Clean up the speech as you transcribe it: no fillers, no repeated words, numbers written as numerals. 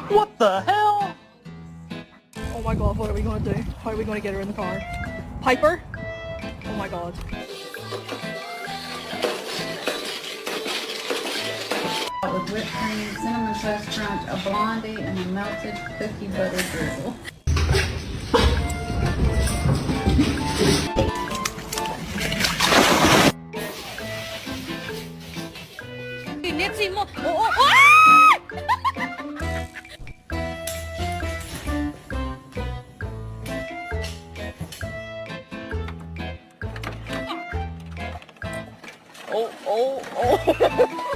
What the hell? Oh my god, what are we gonna do? How are we gonna get her in the car? Piper? Oh my god. With whipped cream, cinnamon toast crunch, a blondie, and a melted cookie butter drizzle. Nipsey mo. Oh, oh, ah! Oh, oh, oh.